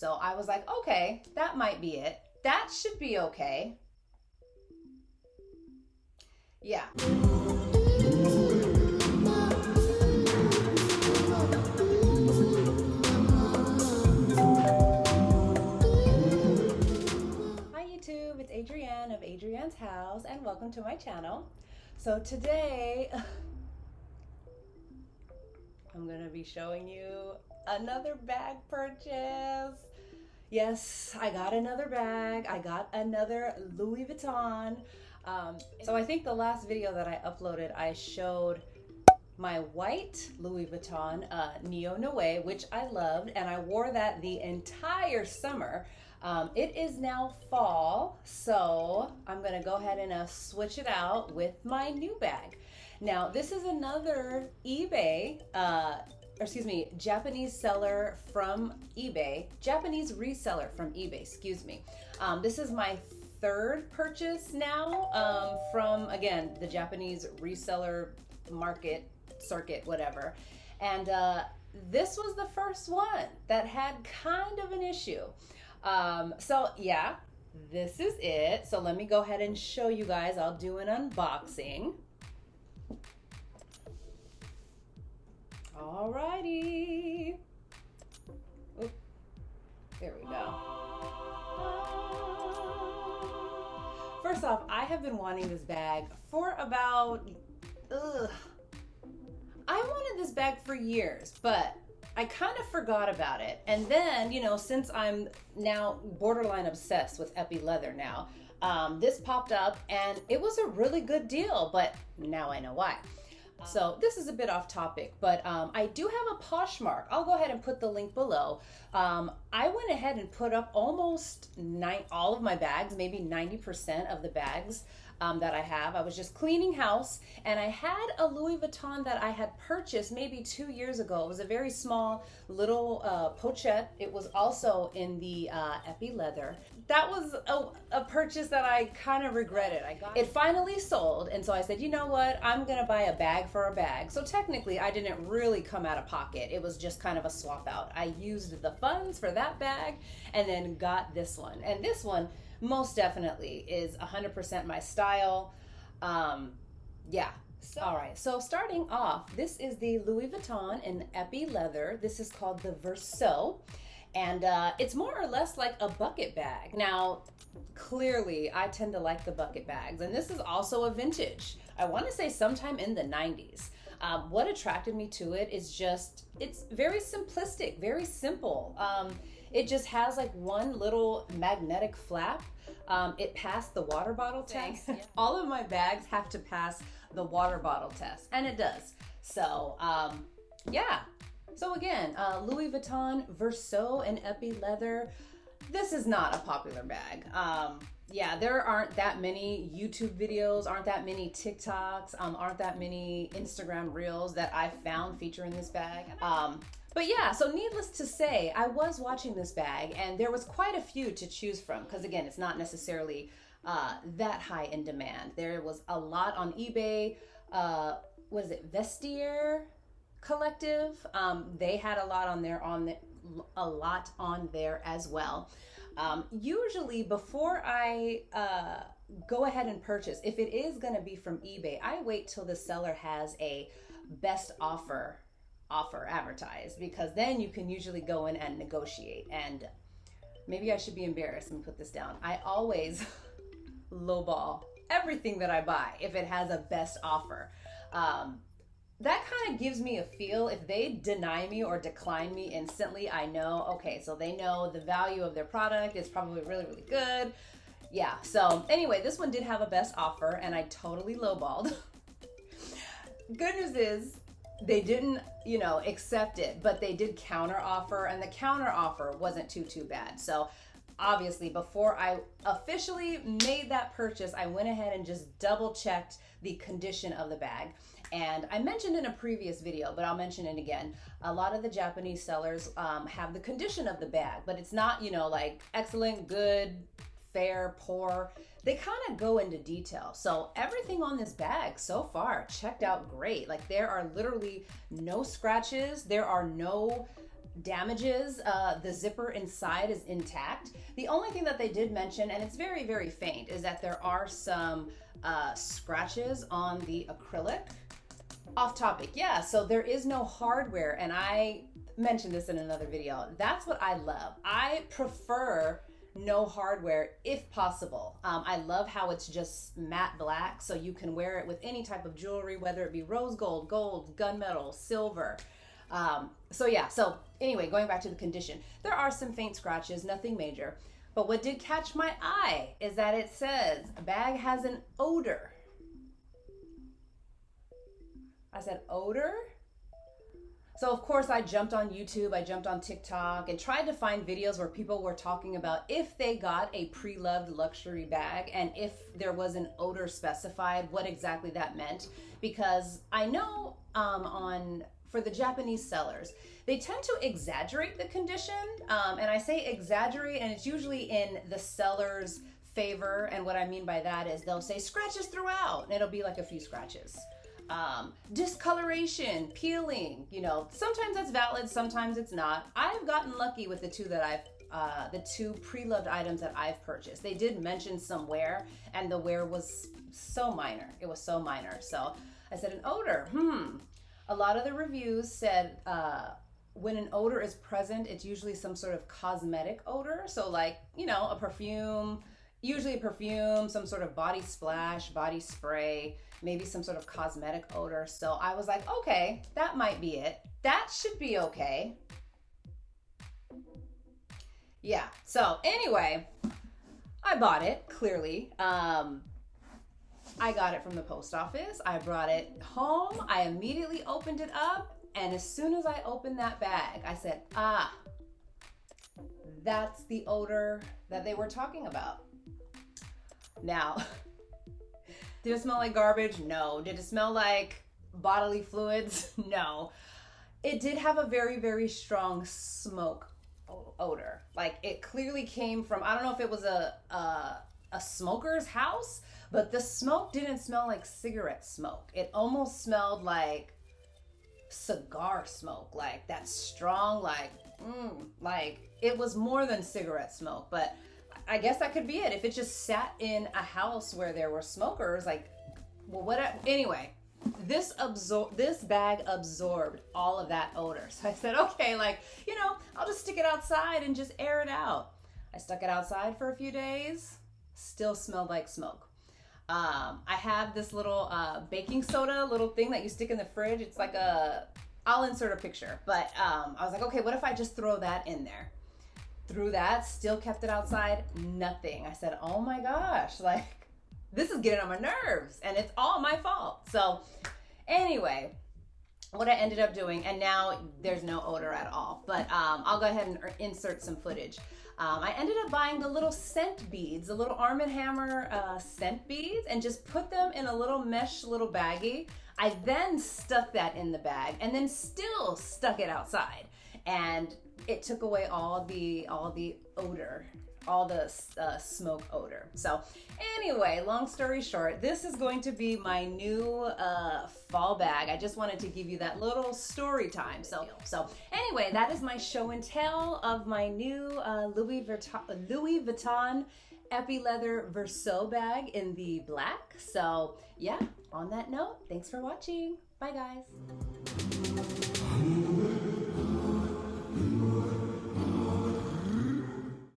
So I was like, okay, that might be it. That should be okay. Yeah. Hi YouTube, it's Adrienne of Adrienne's House and welcome to my channel. So today I'm gonna be showing you another bag purchase. Yes, I got another bag. I got another Louis Vuitton. So I think the last video that I uploaded, I showed my white Louis Vuitton Neo Noe, which I loved, and I wore that the entire summer. It is now fall, so I'm gonna go ahead and switch it out with my new bag. Now, this is another eBay, Japanese seller from eBay, Japanese reseller from eBay, excuse me. This is my third purchase now from, again, the Japanese reseller market, circuit, whatever. And this was the first one that had kind of an issue. So yeah, this is it. So let me go ahead and show you guys. I'll do an unboxing. Alrighty. Oop, there we go. First off, I have been wanting this bag for about, I wanted this bag for years, but I kind of forgot about it. And then, you know, since I'm now borderline obsessed with Epi leather now, this popped up and it was a really good deal, but now I know why. So this is a bit off topic, but I do have a Poshmark. I'll go ahead and put the link below. I went ahead and put up almost all of my bags, maybe 90% of the bags that I have. I was just cleaning house and I had a Louis Vuitton that I had purchased maybe 2 years ago. It was a very small little pochette. It was also in the Epi leather. That was a purchase that I kind of regretted. It finally sold, and so I said, you know what, I'm gonna buy a bag for a bag. So technically I didn't really come out of pocket. It was just kind of a swap out. I used the funds for that bag and then got this one. And this one most definitely is 100% my style. Yeah. All right, so starting off, this is the Louis Vuitton in Epi leather. This is called the Verso, and it's more or less like a bucket bag. Now, clearly, I tend to like the bucket bags, and this is also a vintage. I want to say sometime in the 90s. What attracted me to it is just, it's very simplistic, very simple. It just has like one little magnetic flap. It passed the water bottle test. Yeah. All of my bags have to pass the water bottle test, and it does. So yeah. So again, Louis Vuitton Verso in Epi leather. This is not a popular bag. Yeah, there aren't that many YouTube videos, aren't that many TikToks, aren't that many Instagram reels that I've found featuring this bag. But yeah, so needless to say, I was watching this bag and there was quite a few to choose from because again, it's not necessarily that high in demand. There was a lot on eBay. What is it, Vestiaire Collective? They had a lot on there, a lot on there as well. Usually before I go ahead and purchase, if it is going to be from eBay, I wait till the seller has a best offer advertised, because then you can usually go in and negotiate. And maybe I should be embarrassed. Let me put this down. I always lowball everything that I buy if it has a best offer. That kind of gives me a feel. If they deny me or decline me instantly, I know, okay, so they know the value of their product is probably really, really good. Yeah, so anyway, this one did have a best offer and I totally lowballed. Good news is they didn't, you know, accept it, but they did counter offer, and the counter offer wasn't too bad. So obviously before I officially made that purchase, I went ahead and just double checked the condition of the bag. And I mentioned in a previous video, but I'll mention it again. A lot of the Japanese sellers have the condition of the bag, but it's not, you know, like excellent, good, fair, poor. They kind of go into detail. So everything on this bag so far checked out great. Like there are literally no scratches. There are no damages. The zipper inside is intact. The only thing that they did mention, and it's very, very faint, is that there are some scratches on the acrylic. Off topic, yeah, so there is no hardware, and I mentioned this in another video. That's what I love. I prefer no hardware if possible. I love how it's just matte black, so you can wear it with any type of jewelry, whether it be rose gold, gold, gunmetal, silver. So yeah, so anyway, going back to the condition, there are some faint scratches, nothing major. But what did catch my eye is that it says bag has an odor. I said, odor? So of course I jumped on YouTube, I jumped on TikTok and tried to find videos where people were talking about if they got a pre-loved luxury bag and if there was an odor specified, what exactly that meant. Because I know for the Japanese sellers, they tend to exaggerate the condition. And I say exaggerate, and it's usually in the seller's favor. And what I mean by that is they'll say scratches throughout, and it'll be like a few scratches. Discoloration, peeling, you know, sometimes that's valid, sometimes it's not. I've gotten lucky with the two pre-loved items that I've purchased. They did mention some wear, and the wear was so minor. It was so minor. So I said an odor. A lot of the reviews said when an odor is present, it's usually some sort of cosmetic odor. So like, you know, a perfume, usually a perfume, some sort of body splash, body spray, maybe some sort of cosmetic odor. So I was like, okay, that might be it. That should be okay. Yeah, so anyway, I bought it, clearly. I got it from the post office. I brought it home. I immediately opened it up. And as soon as I opened that bag, I said, ah, that's the odor that they were talking about. Now, did it smell like garbage? No. Did it smell like bodily fluids? No. It did have a very, very strong smoke odor. Like it clearly came from, I don't know if it was a smoker's house, but the smoke didn't smell like cigarette smoke. It almost smelled like cigar smoke, like that strong, like it was more than cigarette smoke. But I guess that could be it. If it just sat in a house where there were smokers, like, well, what? Anyway, this bag absorbed all of that odor. So I said, okay, like, you know, I'll just stick it outside and just air it out. I stuck it outside for a few days, still smelled like smoke. I have this little baking soda little thing that you stick in the fridge. It's like I'll insert a picture, but I was like, okay, what if I just throw that in there? Threw that, still kept it outside, nothing. I said, oh my gosh, like this is getting on my nerves and it's all my fault. So anyway, what I ended up doing, and now there's no odor at all, but I'll go ahead and insert some footage. I ended up buying the little scent beads, the little Arm & Hammer scent beads, and just put them in a little mesh little baggie. I then stuck that in the bag and then still stuck it outside. And it took away all the odor, all the smoke odor. So anyway, long story short, this is going to be my new fall bag. I just wanted to give you that little story time. So anyway, that is my show and tell of my new Louis Vuitton Epi Leather Verso bag in the black. So yeah, on that note, thanks for watching. Bye guys.